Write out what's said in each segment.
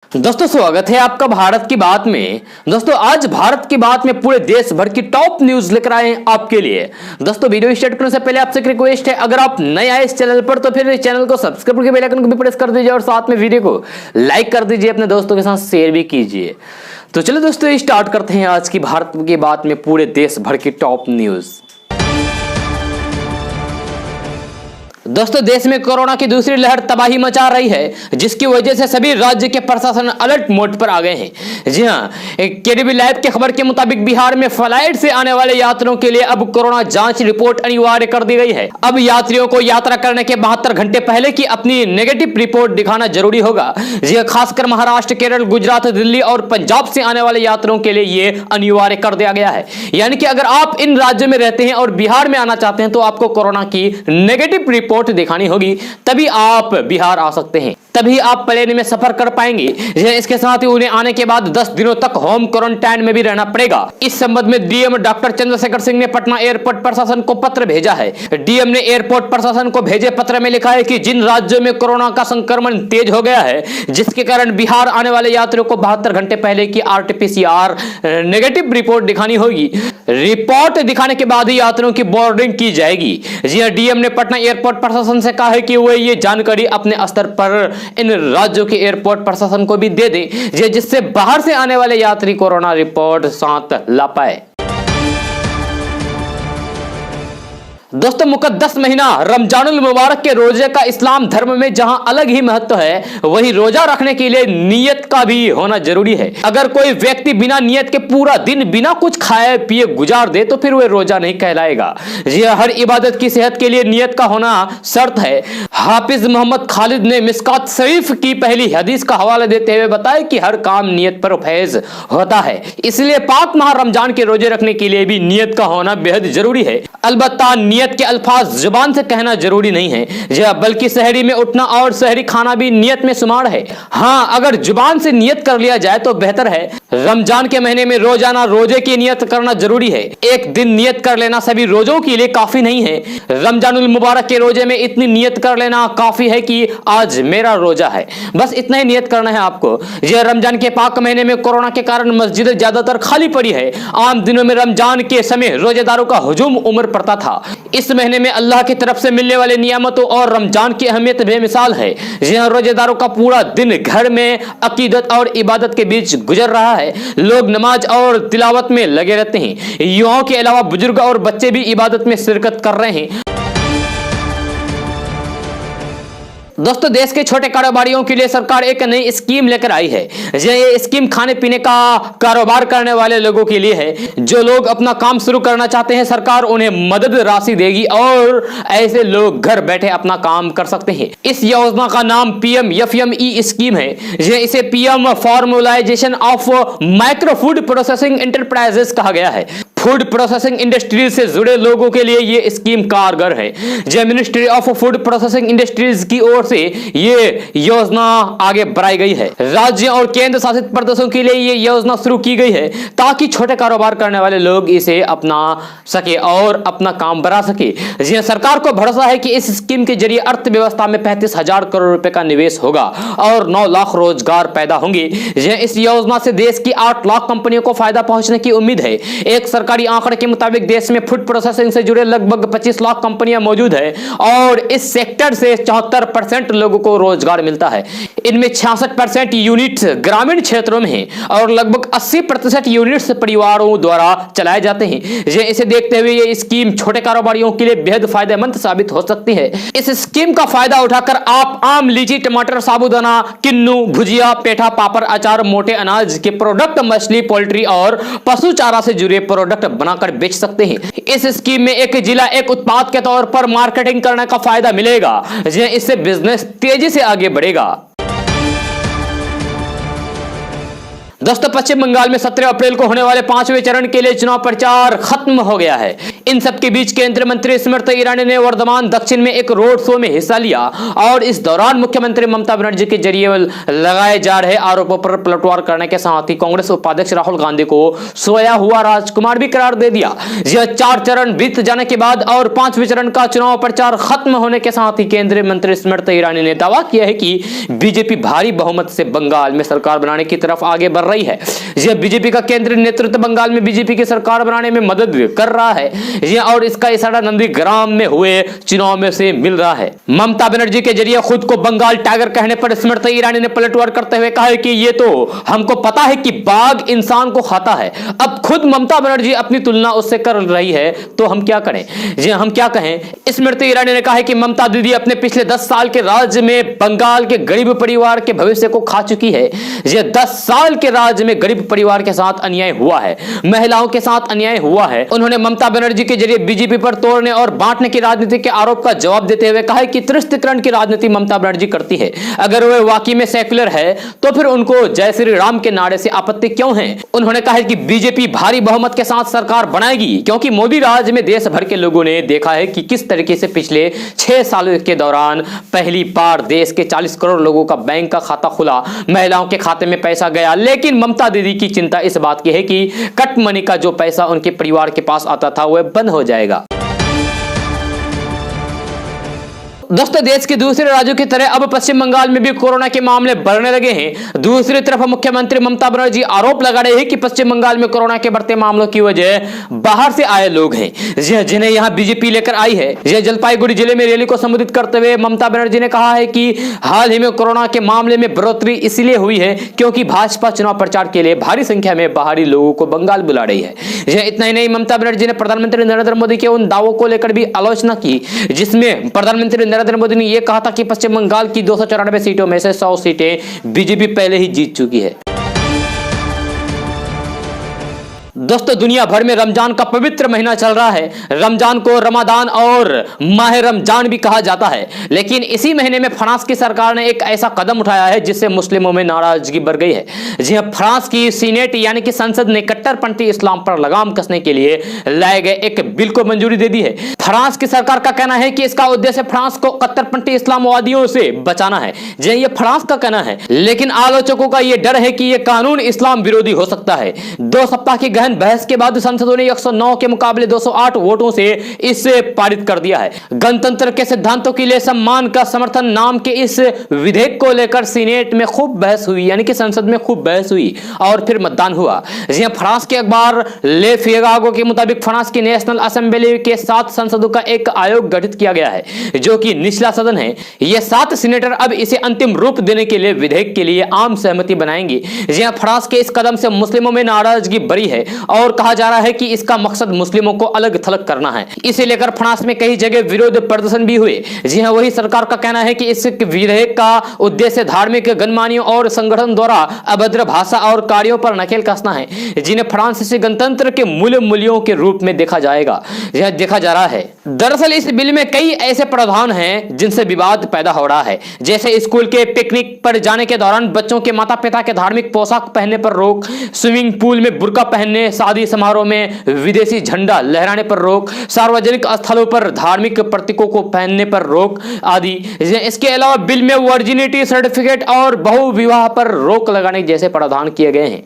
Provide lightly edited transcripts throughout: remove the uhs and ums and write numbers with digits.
दोस्तों स्वागत है आपका भारत की बात में। दोस्तों आज भारत की बात में पूरे देश भर की टॉप न्यूज लेकर आए हैं आपके लिए। दोस्तों वीडियो स्टार्ट करने से पहले आपसे एक रिक्वेस्ट है, अगर आप नए आए इस चैनल पर तो फिर इस चैनल को सब्सक्राइब करके बेल आइकन को भी प्रेस कर दीजिए और साथ में वीडियो को लाइक कर दीजिए, अपने दोस्तों के साथ शेयर भी कीजिए। तो चलो दोस्तों स्टार्ट करते हैं आज की भारत की बात में पूरे देश भर की टॉप न्यूज। दोस्तों देश में कोरोना की दूसरी लहर तबाही मचा रही है, जिसकी वजह से सभी राज्य के प्रशासन अलर्ट मोड पर आ गए हैं। जी हां, केडीबी लाइव की खबर के मुताबिक बिहार में फ्लाइट से आने वाले यात्रियों के लिए अब कोरोना जांच रिपोर्ट अनिवार्य कर दी गई है। अब यात्रियों को यात्रा करने के 72 घंटे पहले की अपनी नेगेटिव रिपोर्ट दिखाना जरूरी होगा। जी हां, खासकर महाराष्ट्र, केरल, गुजरात, दिल्ली और पंजाब से आने वाले यात्रियों के लिए यह अनिवार्य कर दिया गया है। यानी कि अगर आप इन राज्यों में रहते हैं और बिहार में आना चाहते हैं तो आपको कोरोना की नेगेटिव रिपोर्ट दिखानी होगी, तभी आप बिहार आ सकते हैं, तभी आप प्लेन में सफर कर पाएंगे। इसके साथ ही उन्हें आने के बाद 10 दिनों तक होम क्वारंटाइन में भी रहना पड़ेगा। इस संबंध में डीएम डॉक्टर चंद्रशेखर सिंह ने पटना एयरपोर्ट प्रशासन को पत्र भेजा है। डीएम ने एयरपोर्ट प्रशासन को भेजे पत्र में लिखा है कि जिन राज्यों में कोरोना का संक्रमण तेज हो गया है, जिसके कारण बिहार आने वाले यात्रियों को 72 घंटे पहले की आरटीपीसीआर नेगेटिव रिपोर्ट दिखानी होगी। रिपोर्ट दिखाने के बाद ही यात्रियों की बोर्डिंग की जाएगी। जी हां, डीएम ने पटना एयरपोर्ट प्रशासन से कहा है कि वे ये जानकारी अपने स्तर पर इन राज्यों के एयरपोर्ट प्रशासन को भी दे दें, जिससे बाहर से आने वाले यात्री कोरोना रिपोर्ट साथ ला पाए। दोस्तों मुकद्दस महीना रमजानुल मुबारक के रोजे का इस्लाम धर्म में जहां अलग ही महत्व है, वहीं रोजा रखने के लिए नियत का भी होना जरूरी है। अगर कोई व्यक्ति बिना नियत के पूरा दिन बिना कुछ खाए पिए गुजार दे तो फिर वह रोजा नहीं कहलाएगा। जी हर इबादत की सेहत के लिए नियत का होना शर्त है। हाफिज मोहम्मद खालिद ने मिस्कात शरीफ की पहली हदीस का हवाला देते हुए बताया कि हर काम नियत पर फैज होता है, इसलिए पाक माह रमजान के रोजे रखने के लिए भी नियत का होना बेहद जरूरी है। अलबत्ता नियत के अल्फाज जुबान से कहना जरूरी नहीं है, बल्कि सहरी में उठना और सहरी खाना भी नियत में शुमार है। हाँ, अगर जुबान से नियत कर लिया जाए तो बेहतर है। रमजान के महीने में रोजाना रोजे की नियत करना जरूरी है। एक दिन नियत कर लेना सभी रोजों के लिए काफी नहीं है। रमजानुल मुबारक के रोजे में इतनी नियत कर लेना काफी है कि आज मेरा रोजा है, बस इतना ही नियत करना है आपको। यह रमजान के पाक महीने में कोरोना के कारण मस्जिदें ज्यादातर खाली पड़ी है। आम दिनों में रमजान के समय रोजेदारों का हुजूम उमड़ पड़ता था। इस महीने में अल्लाह की तरफ से मिलने वाले नियामतों और रमजान की अहमियत बेमिसाल है। यहां रोजेदारों का पूरा दिन घर में अकीदत और इबादत के बीच गुजर रहा है। लोग नमाज और तिलावत में लगे रहते हैं। युवाओं के अलावा बुजुर्ग और बच्चे भी इबादत में शिरकत कर रहे हैं। दोस्तों देश के छोटे कारोबारियों के लिए सरकार एक नई स्कीम लेकर आई है। ये स्कीम खाने पीने का कारोबार करने वाले लोगों के लिए है। जो लोग अपना काम शुरू करना चाहते हैं, सरकार उन्हें मदद राशि देगी और ऐसे लोग घर बैठे अपना काम कर सकते हैं। इस योजना का नाम PMFME स्कीम है। इसे PM formalisation of micro food processing enterprises कहा गया है। फूड प्रोसेसिंग इंडस्ट्रीज से जुड़े लोगों के लिए यह स्कीम कारगर है। जो ministry of food processing industries की ओर से ये योजना आगे बढ़ाई गई है। राज्य और केंद्र शासित प्रदेशों के लिए ये योजना शुरू की गई है ताकि छोटे कारोबार करने वाले लोग इसे अपना सके और अपना काम बढ़ा सके। जी सरकार को भरोसा है कि इस स्कीम के जरिए अर्थव्यवस्था में 35,000 करोड़ रुपए का निवेश होगा और 9 लाख रोजगार पैदा होंगे। इस योजना से देश की 8 लाख कंपनियों को फायदा पहुंचने की उम्मीद है। एक सरकारी आंकड़े के मुताबिक देश में फूड प्रोसेसिंग से जुड़े लगभग 25 लाख कंपनियां मौजूद है और इस सेक्टर से 74% लोगों को रोजगार मिलता है। इनमें 66% यूनिट्स ग्रामीण क्षेत्रों में हैं और लगभग 80% यूनिट्स परिवारों द्वारा चलाए जाते हैं। इसे देखते हुए ये स्कीम छोटे कारोबारियों के लिए बेहद फायदेमंद साबित हो सकती है। इस स्कीम का फायदा उठाकर आप आम, लीची, टमाटर, साबूदाना, किन्नू, भुजिया, पेठा, पापड़, अचार, मोटे अनाज के प्रोडक्ट, मछली, पोल्ट्री और पशु चारा से जुड़े प्रोडक्ट बनाकर बेच सकते हैं। इस स्कीम में एक जिला एक उत्पाद के तौर पर मार्केटिंग करने का फायदा मिलेगा। इससे बिजनेस तेजी से आगे बढ़ेगा। दोस्तों पश्चिम बंगाल में 17 अप्रैल को होने वाले 5वें चरण के लिए चुनाव प्रचार खत्म हो गया है। इन सबके बीच केंद्रीय मंत्री स्मृति ईरानी ने वर्धमान दक्षिण में एक रोड शो में हिस्सा लिया और इस दौरान मुख्यमंत्री ममता बनर्जी के जरिए लगाए जा रहे आरोपों पर पलटवार करने के साथ ही कांग्रेस उपाध्यक्ष राहुल गांधी को सोया हुआ राजकुमार भी करार दे दिया। यह 4 चरण बीत जाने के बाद और 5वें चरण का चुनाव प्रचार खत्म होने के साथ ही केंद्रीय मंत्री स्मृति ईरानी ने दावा किया है कि बीजेपी भारी बहुमत से बंगाल में सरकार बनाने की तरफ आगे बढ़ रही है। यह बीजेपी का केंद्रीय नेतृत्व बंगाल में बीजेपी की सरकार बनाने में मदद कर रहा है यह और इसका इशारा नंदीग्राम में हुए चुनाव में से मिल रहा है। ममता बनर्जी के जरिए खुद को बंगाल टाइगर कहने पर स्मृति ईरानी ने पलटवार करते हुए कहा है कि ये तो हमको पता है कि बाघ इंसान को खाता है, अब खुद ममता बनर्जी अपनी तुलना उससे कर रही है तो हम क्या करें, जी हम क्या कहें। स्मृति ईरानी ने कहा है कि ममता दीदी अपने पिछले 10 साल के राज्य में बंगाल के गरीब परिवार के भविष्य को खा चुकी है। यह 10 साल के राज्य में गरीब परिवार के साथ अन्याय हुआ है, महिलाओं के साथ अन्याय हुआ है। उन्होंने ममता बनर्जी के जरिए बीजेपी पर तोड़ने और बांटने की राजनीति के आरोप का जवाब देते हुए कहा कि तुष्टिकरण की राजनीति ममता बनर्जी करती है। अगर वे वाकई में सेक्युलर है तो फिर उनको जय श्री राम के नारे से आपत्ति क्यों है। उन्होंने कहा कि बीजेपी भारी बहुमत के साथ सरकार बनाएगी क्योंकि मोदी राज में देश भर के लोगों ने देखा है कि किस तरीके से पिछले 6 सालों के दौरान पहली बार देश के 40 करोड़ लोगों का बैंक का खाता खुला, महिलाओं के खाते में पैसा गया। लेकिन ममता दीदी की चिंता इस बात की है कि कट मनी का जो पैसा उनके परिवार के पास आता था वह बंद हो जाएगा। दोस्तों देश के दूसरे राज्यों की तरह अब पश्चिम बंगाल में भी कोरोना के मामले बढ़ने लगे हैं। दूसरी तरफ मुख्यमंत्री ममता बनर्जी आरोप लगा रहे हैं कि पश्चिम बंगाल में कोरोना के बढ़ते मामलों की वजह बाहर से आए लोग हैं जिन्हें यहां बीजेपी लेकर आई है। यह जलपाईगुड़ी जिले में रैली को संबोधित करते हुए ममता बनर्जी ने कहा है कि हाल ही में कोरोना के मामले में बढ़ोतरी इसलिए हुई है क्योंकि भाजपा चुनाव प्रचार के लिए भारी संख्या में बाहरी लोगों को बंगाल बुला रही है। यह इतना ही नहीं, ममता बनर्जी ने प्रधानमंत्री नरेंद्र मोदी के उन दावों को लेकर भी आलोचना की जिसमें प्रधानमंत्री नरेंद्र मोदी ने यह कहा था कि पश्चिम बंगाल की 294 सीटों में से 100 सीटें बीजेपी पहले ही जीत चुकी है। दोस्तों दुनिया भर में रमजान का पवित्र महीना चल रहा है। रमजान को रमादान और माह रमजान भी कहा जाता है, लेकिन इसी महीने में फ्रांस की सरकार ने एक ऐसा कदम उठाया है जिससे मुस्लिमों में नाराजगी बढ़ गई है। जी हां, फ्रांस की सीनेट यानी कि संसद ने कट्टरपंथी इस्लाम पर लगाम कसने के लिए लाए गए एक बिल को मंजूरी दे दी है। फ्रांस की सरकार का कहना है कि इसका उद्देश्य फ्रांस को कट्टरपंथी इस्लामवादियों से बचाना है। जी ये फ्रांस का कहना है, लेकिन आलोचकों का यह डर है कि यह कानून इस्लाम विरोधी हो सकता है। 2 सप्ताह की गहन बहस के बाद संसदों ने 109 के मुकाबले 208 वोटों से इसे पारित कर दिया है। गणतंत्र के सिद्धांतों के लिए सम्मान का समर्थन नाम के इस विधेयक को लेकर सीनेट में खूब बहस हुई, यानी कि संसद में खूब बहस हुई और फिर मतदान हुआ। जी हां, फ्रांस के अखबार ले फिगारो के मुताबिक फ्रांस की नेशनल असेंबली के 7 सांसदों का एक आयोग गठित किया गया है जो कि निचला सदन है। ये 7 सीनेटर अब इसे अंतिम रूप देने के लिए विधेयक के लिए आम सहमति बनाएंगे। जी हां, फ्रांस के इस कदम से मुस्लिमों में नाराजगी बढ़ी है और कहा जा रहा है कि इसका मकसद मुस्लिमों को अलग थलग करना है। इसे लेकर फ्रांस में कई जगह विरोध प्रदर्शन भी हुए। जी हां, वही सरकार का कहना है कि इस विधेयक का उद्देश्य धार्मिक गणमान्यों और संगठन द्वारा अभद्र भाषा और कार्यों पर नकेल कसना है जिन्हें फ्रांसीसी गणतंत्र के मूल्यों के रूप में देखा जाएगा, यह देखा जा रहा है। दरअसल इस बिल में कई ऐसे प्रावधान हैं जिनसे विवाद पैदा हो रहा है, जैसे स्कूल के पिकनिक पर जाने के दौरान बच्चों के माता पिता के धार्मिक पोशाक पहनने पर रोक, स्विमिंग पूल में बुर्का पहनने, शादी समारोह में विदेशी झंडा लहराने पर रोक, सार्वजनिक स्थलों पर धार्मिक प्रतीकों को पहनने पर रोक आदि। इसके अलावा बिल में वर्जिनिटी सर्टिफिकेट और बहु विवाह पर रोक लगाने जैसे प्रावधान किए गए हैं।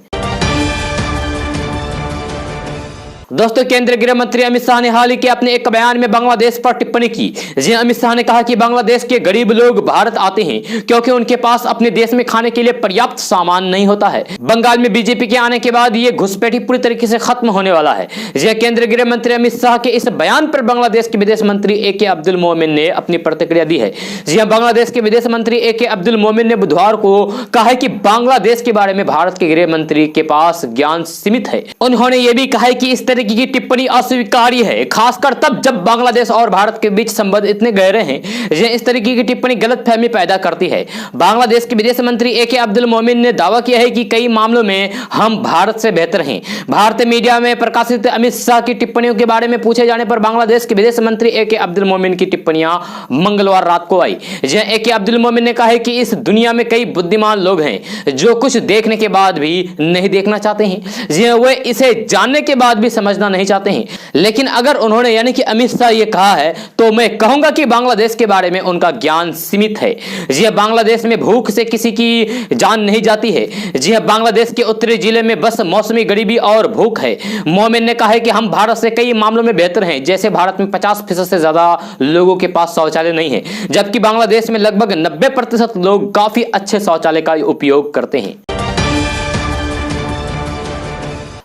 दोस्तों केंद्रीय गृह मंत्री अमित शाह ने हाल ही के अपने एक बयान में बांग्लादेश पर टिप्पणी की। जी अमित शाह ने कहा कि बांग्लादेश के गरीब लोग भारत आते हैं क्योंकि उनके पास अपने देश में खाने के लिए पर्याप्त सामान नहीं होता है। बंगाल में बीजेपी के आने के बाद ये घुसपैठी पूरी तरीके से खत्म होने वाला है। जी केंद्रीय गृह मंत्री अमित शाह के इस बयान पर बांग्लादेश के विदेश मंत्री ए.के. अब्दुल मोमिन ने अपनी प्रतिक्रिया दी है। जी हाँ, बांग्लादेश के विदेश मंत्री ए.के. अब्दुल मोमिन ने बुधवार को कहा है कि बांग्लादेश के बारे में भारत के गृह मंत्री के पास ज्ञान सीमित है। उन्होंने ये भी कहा है कि इस तरह तरीके की टिप्पणी अस्वीकार्य है, खासकर तब जब बांग्लादेश और भारत के बीच संबंध इतने गहरे हैं। यह इस तरीके की टिप्पणी गलतफहमी पैदा करती है। बांग्लादेश के विदेश मंत्री ए.के. अब्दुल मोमिन ने दावा किया है कि कई मामलों में हम भारत से बेहतर हैं। भारतीय मीडिया में प्रकाशित अमित शाह की टिप्पणियों के बारे में पूछे जाने पर बांग्लादेश के विदेश मंत्री ए.के. अब्दुल मोमिन की टिप्पणियां मंगलवार रात को आई। ए.के. अब्दुल मोमिन ने कहा है कि इस दुनिया में कई बुद्धिमान लोग हैं जो कुछ देखने के बाद भी नहीं देखना चाहते हैं, वे इसे जानने के बाद भी समझना नहीं चाहते हैं। लेकिन अगर उन्होंने यानी कि अमित शाह ये कहा है तो मैं कहूंगा कि बांग्लादेश के बारे में उनका ज्ञान सीमित है। जी बांग्लादेश में भूख से किसी की जान नहीं जाती है। जी बांग्लादेश के उत्तरी जिले में बस मौसमी गरीबी और भूख है। मोमिन ने कहा है कि हम भारत से कई मामलों में बेहतर हैं, जैसे भारत में 50% से ज्यादा लोगों के पास शौचालय नहीं है, जबकि बांग्लादेश में लगभग 90% लोग काफी अच्छे शौचालय का उपयोग करते हैं।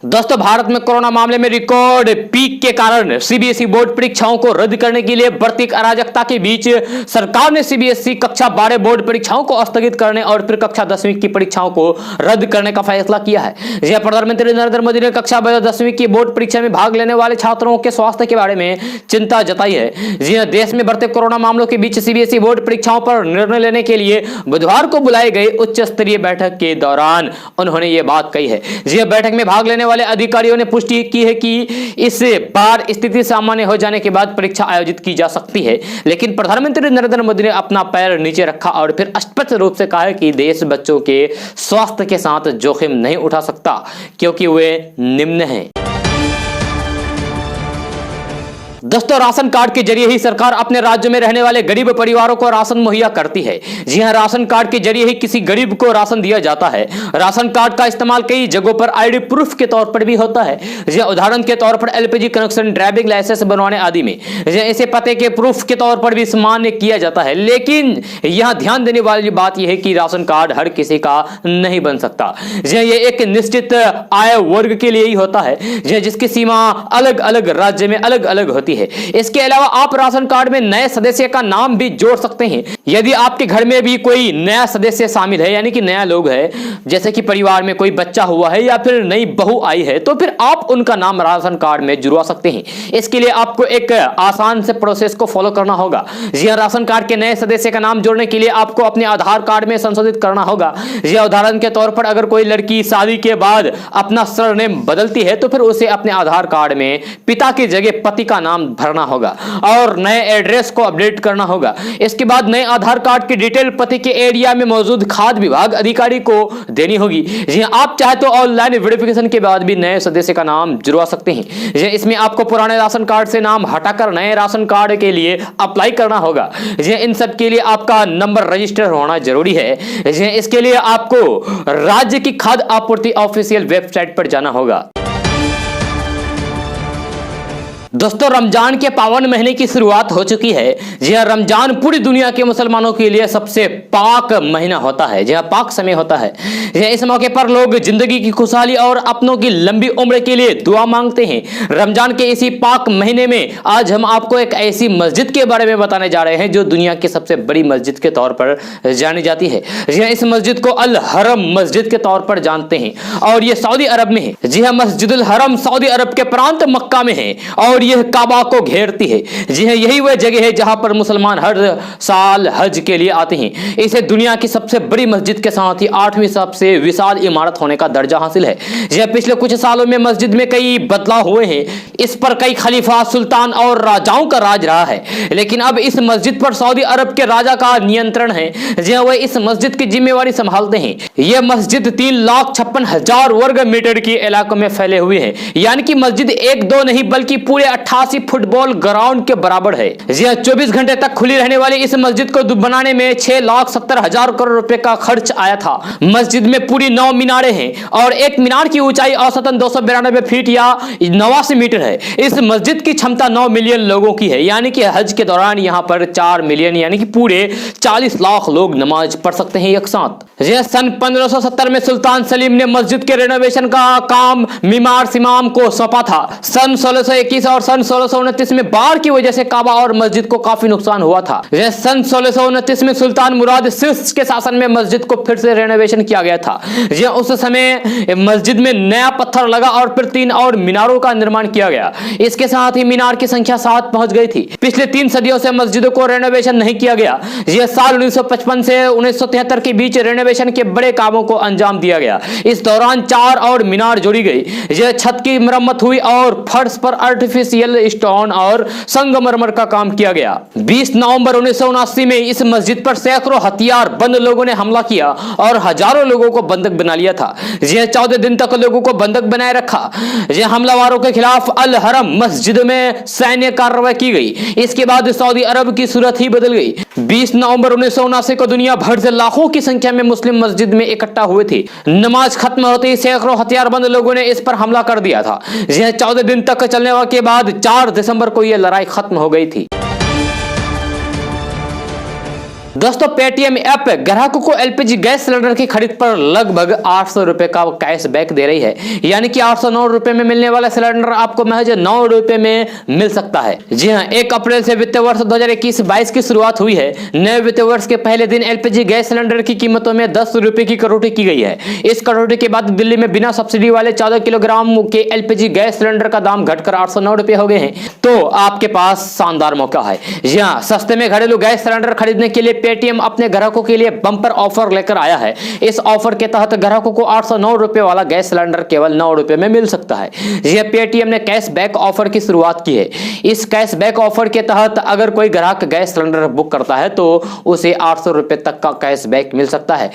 दोस्तों, भारत में कोरोना मामले में रिकॉर्ड पीक के कारण सीबीएसई बोर्ड परीक्षाओं को रद्द करने के लिए बढ़ती अराजकता के बीच सरकार ने सीबीएसई कक्षा 12 बोर्ड परीक्षाओं को स्थगित करने और फिर कक्षा 10वीं की परीक्षाओं को रद्द करने का फैसला किया है। यह प्रधानमंत्री नरेंद्र मोदी ने कक्षा 10वीं की बोर्ड परीक्षा में भाग लेने वाले छात्रों के स्वास्थ्य के बारे में चिंता जताई है। जी हां, देश में बढ़ते कोरोना मामलों के बीच सीबीएसई बोर्ड परीक्षाओं पर निर्णय लेने के लिए बुधवार को बुलाए गए उच्च स्तरीय बैठक के दौरान उन्होंने ये बात कही है। जी बैठक में भाग लेने वाले अधिकारियों ने पुष्टि की है कि इस बार स्थिति सामान्य हो जाने के बाद परीक्षा आयोजित की जा सकती है, लेकिन प्रधानमंत्री नरेंद्र मोदी ने अपना पैर नीचे रखा और फिर स्पष्ट रूप से कहा है कि देश बच्चों के स्वास्थ्य के साथ जोखिम नहीं उठा सकता क्योंकि वे निम्न हैं। दोस्तों, राशन कार्ड के जरिए ही सरकार अपने राज्य में रहने वाले गरीब परिवारों को राशन मुहैया करती है। जी हां, राशन कार्ड के जरिए ही किसी गरीब को राशन दिया जाता है। राशन कार्ड का इस्तेमाल कई जगहों पर आईडी प्रूफ के तौर पर भी होता है। जी उदाहरण के तौर पर एलपीजी कनेक्शन, ड्राइविंग लाइसेंस बनवाने आदि में इसे पते के प्रूफ के तौर पर भी मान्य किया जाता है। लेकिन यहां ध्यान देने वाली बात यह है कि राशन कार्ड हर किसी का नहीं बन सकता। ये एक निश्चित आय वर्ग के लिए ही होता है, जिसकी सीमा अलग अलग राज्य में अलग अलग होती है। इसके अलावा आप राशन कार्ड में नए सदस्य का नाम भी जोड़ सकते हैं। यदि आपके घर में भी कोई नया सदस्य शामिल है, यानी कि नया लोग है, जैसे कि परिवार में कोई बच्चा हुआ है या फिर नई बहू आई है, तो फिर आप उनका नाम राशन कार्ड में जुड़वा सकते हैं। इसके लिए आपको एक आसान से प्रोसेस को फॉलो करना होगा। जी हां, राशन कार्ड के नए सदस्य का नाम जोड़ने के लिए आपको अपने आधार कार्ड में संशोधित करना होगा। यह उदाहरण के तौर पर अगर कोई लड़की शादी के बाद अपना सरनेम बदलती है तो फिर उसे अपने आधार कार्ड में पिता की जगह पति का नाम भरना होगा और नए एड्रेस को अपडेट करना होगा। इसके बाद नए आधार कार्ड की डिटेल पति के एरिया में मौजूद खाद्य विभाग अधिकारी को देनी होगी। जी आप चाहे तो ऑनलाइन वेरिफिकेशन के बाद भी नए सदस्य का नाम जुड़वा सकते हैं। इसमें आपको पुराने राशन कार्ड से नाम हटाकर नए राशन कार्ड के लिए अप्लाई करना होगा। इन सब के लिए आपका नंबर रजिस्टर होना जरूरी है। इसके लिए आपको राज्य की खाद्य आपूर्ति ऑफिशियल वेबसाइट पर जाना होगा। दोस्तों, रमजान के पावन महीने की शुरुआत हो चुकी है। जी हां, रमजान पूरी दुनिया के मुसलमानों के लिए सबसे पाक महीना होता है। जी हां, पाक समय होता है। इस मौके पर लोग जिंदगी की खुशहाली और अपनों की लंबी उम्र के लिए दुआ मांगते हैं। रमजान के इसी पाक महीने में आज हम आपको एक ऐसी मस्जिद के बारे में बताने जा रहे हैं जो दुनिया की सबसे बड़ी मस्जिद के तौर पर जानी जाती है। जी हां, इस मस्जिद को अल हरम मस्जिद के तौर पर जानते हैं और यह सऊदी अरब में है। जी हां, मस्जिदुल हरम सऊदी अरब के प्रांत मक्का में है और यह काबा को घेरती है। जी हां, यही वह जगह है जहां पर मुसलमान हर साल हज के लिए आते हैं। इसे दुनिया की सबसे बड़ी मस्जिद के साथ ही 8वीं सबसे विशाल इमारत होने का दर्जा हासिल है। जी हां, पिछले कुछ सालों में मस्जिद में कई बदलाव हुए हैं। इस पर कई खलीफा, सुल्तान और राजाओं का राज रहा है, लेकिन अब इस मस्जिद पर सऊदी अरब के राजा का नियंत्रण है। जी हां, वह इस मस्जिद की जिम्मेवारी संभालते हैं। यह मस्जिद 3,56,000 वर्ग मीटर के इलाकों में फैले हुए है, यानी कि मस्जिद एक दो नहीं बल्कि पूरे 88 फुटबॉल ग्राउंड के बराबर है। जी हां, 24 घंटे तक खुली रहने वाली इस मस्जिद को बनाने में 6,70,000 करोड़ रुपए का खर्च आया था। मस्जिद में पूरी 9 मीनारें हैं और एक मीनार की ऊंचाई औसतन 292 फीट या 89 मीटर है। इस मस्जिद की क्षमता 9 मिलियन लोगों की है, यानी कि हज के दौरान यहाँ पर 4 मिलियन यानी कि पूरे 40 लाख लोग नमाज पढ़ सकते हैं एक साथ। सन 1570 में सुल्तान सलीम ने मस्जिद के रेनोवेशन का काम मीमार सिमाम को सौंपा था। सन 1621 और और सन 1629 में बाढ़ की वजह से काबा और मस्जिद को काफी नुकसान हुआ था। सन 1629 में सुल्तान मुराद सिर्फ के शासन में मस्जिद को फिर से रेनोवेशन किया गया था। उस समय मस्जिद में नया पत्थर लगा और फिर 3 और मीनारों का निर्माण किया गया। इसके साथ ही मीनार की संख्या 7 पहुंच गई थी। पिछले 3 सदियों से मस्जिदों को रेनोवेशन नहीं किया गया। यह साल 1955 से 1973 के बीच रेनोवेशन के बड़े कामों को अंजाम दिया गया। इस दौरान 4 और मीनार जोड़ी गई। यह छत की मरम्मत हुई और फर्श पर आर्टिफिशियल स्टोन और संगमरमर का काम किया गया। 20 नवंबर 1979 में इस मस्जिद पर सैकड़ों हथियार बंद लोगों ने हमला किया और हजारों लोगों को बंधक बना लिया था। यह 14 दिन तक लोगों को बंधक बनाए रखा। यह हमलावरों के खिलाफ अल हरम मस्जिद में सैन्य कार्रवाई की गई। इसके बाद सऊदी अरब की सूरत ही बदल गई। 20 नवंबर 1979 को दुनिया भर से लाखों की संख्या में मुस्लिम मस्जिद में इकट्ठा हुए थे। नमाज खत्म होते ही सैकड़ों हथियारबंद लोगों ने इस पर हमला कर दिया था। यह 14 दिन तक चलने के बाद 4 दिसंबर को यह लड़ाई खत्म हो गई थी। दोस्तों, पेटीएम ऐप ग्राहकों को एलपीजी गैस सिलेंडर की खरीद पर लगभग 800 रुपए का कैशबैक दे रही है। यानी कि 809 रुपए में मिलने वाला सिलेंडर आपको महज 9 रुपए में मिल सकता है। जी हां, 1 अप्रैल से वित्तीय वर्ष 2021-22 की शुरुआत हुई है। नए वित्तीय वर्ष के पहले दिन एलपीजी गैस सिलेंडर की कीमतों में 10 रुपए की कटौती की गई है। इस कटौती के बाद दिल्ली में बिना सब्सिडी वाले 14 किलोग्राम के एलपीजी गैस सिलेंडर का दाम घटकर 809 रुपए हो गए हैं। तो आपके पास शानदार मौका है। जी हां, सस्ते में घरेलू गैस सिलेंडर खरीदने के लिए पेटीएम अपने ग्राहकों के लिए बम्पर ऑफर लेकर आया है। इस ऑफर के तहत ग्राहकों को 809 रुपए वाला गैस सिलेंडर केवल 9 रुपए में मिल सकता है। यह पेटीएम ने कैशबैक ऑफर की शुरुआत की है। इस कैशबैक ऑफर के तहत अगर कोई ग्राहक गैस सिलेंडर बुक करता है तो उसे 800 रुपए तक का कैशबैक मिल सकता है।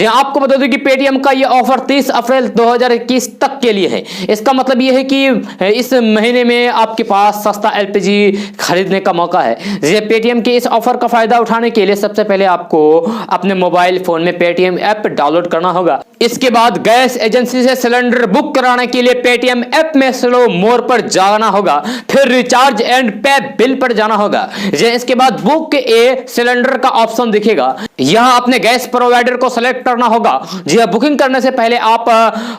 आपको बता दूं कि पेटीएम का यह ऑफर 30 अप्रैल 2021 तक के लिए है। इसका मतलब यह है कि इस महीने में आपके पास सस्ता एलपीजी खरीदने का मौका है। पेटीएम के इस ऑफर का फायदा उठाने के लिए सबसे पहले आपको अपने मोबाइल फोन में पेटीएम ऐप डाउनलोड करना होगा। इसके बाद गैस एजेंसी से सिलेंडर बुक कराने के लिए पेटीएम ऐप में स्लो मोर पर जाना होगा। फिर रिचार्ज एंड पे बिल पर जाना होगा। इसके बाद बुक ए सिलेंडर का ऑप्शन दिखेगा। यहां अपने गैस प्रोवाइडर को सिलेक्ट करना होगा। जी हां, बुकिंग करने से पहले आप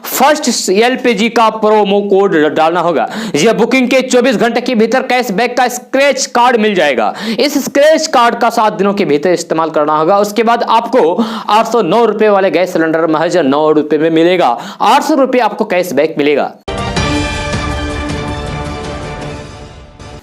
फर्स्ट एलपीजी का प्रोमो कोड डालना होगा। यह बुकिंग के 24 घंटे के भीतर कैशबैक का स्क्रैच कार्ड मिल जाएगा। इस स्क्रैच कार्ड का 7 दिनों के भीतर इस्तेमाल करना होगा। उसके बाद आपको 809 रुपए वाले गैस सिलेंडर महज 9 रुपए में मिलेगा। 800 रुपए आपको कैशबैक मिलेगा।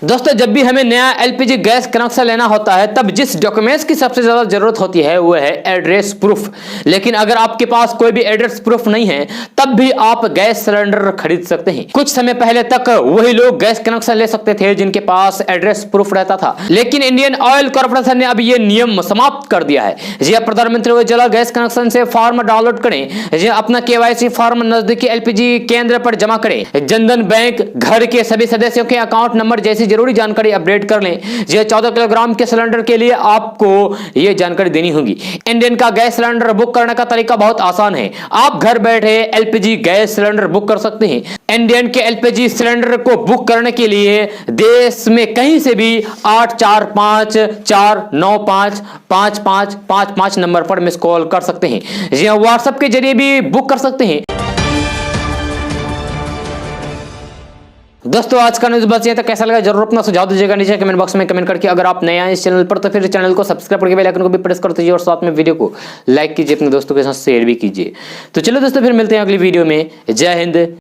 दोस्तों, जब भी हमें नया एलपीजी गैस कनेक्शन लेना होता है तब जिस डॉक्यूमेंट्स की सबसे ज्यादा जरूरत होती है वो है एड्रेस प्रूफ। लेकिन अगर आपके पास कोई भी एड्रेस प्रूफ नहीं है तब भी आप गैस सिलेंडर खरीद सकते हैं। कुछ समय पहले तक वही लोग गैस कनेक्शन ले सकते थे जिनके पास एड्रेस प्रूफ रहता था, लेकिन इंडियन ऑयल कॉर्पोरेशन ने अब ये नियम समाप्त कर दिया है। जी, प्रधानमंत्री उज्ज्वला गैस कनेक्शन से फॉर्म डाउनलोड करें। जी, अपना केवाईसी फॉर्म नजदीकी एलपीजी केंद्र पर जमा करें। जनधन बैंक, घर के सभी सदस्यों के अकाउंट नंबर जैसी जरूरी जानकारी अपडेट कर लें। 14 किलोग्राम के सिलेंडर के लिए आपको यह जानकारी देनी होगी। इंडियन का गैस सिलेंडर बुक करने का तरीका बहुत आसान है। आप घर बैठे एलपीजी गैस सिलेंडर बुक कर सकते हैं। इंडियन के एलपीजी सिलेंडर को बुक करने के लिए देश में कहीं से भी 8454955555 नंबर पर मिस कॉल कर सकते हैं। व्हाट्सएप के जरिए भी बुक कर सकते हैं। दोस्तों, आज का न्यूज़ बस ये था। कैसा लगा जरूर अपना सुझाव दीजिएगा नीचे कमेंट बॉक्स में कमेंट करके। अगर आप नए हैं इस चैनल पर तो फिर चैनल को सब्सक्राइब करके बेल आइकन को भी प्रेस कर दीजिए और साथ में वीडियो को लाइक कीजिए, अपने दोस्तों के साथ शेयर भी कीजिए। तो चलो दोस्तों, फिर मिलते हैं अगली वीडियो में। जय हिंद।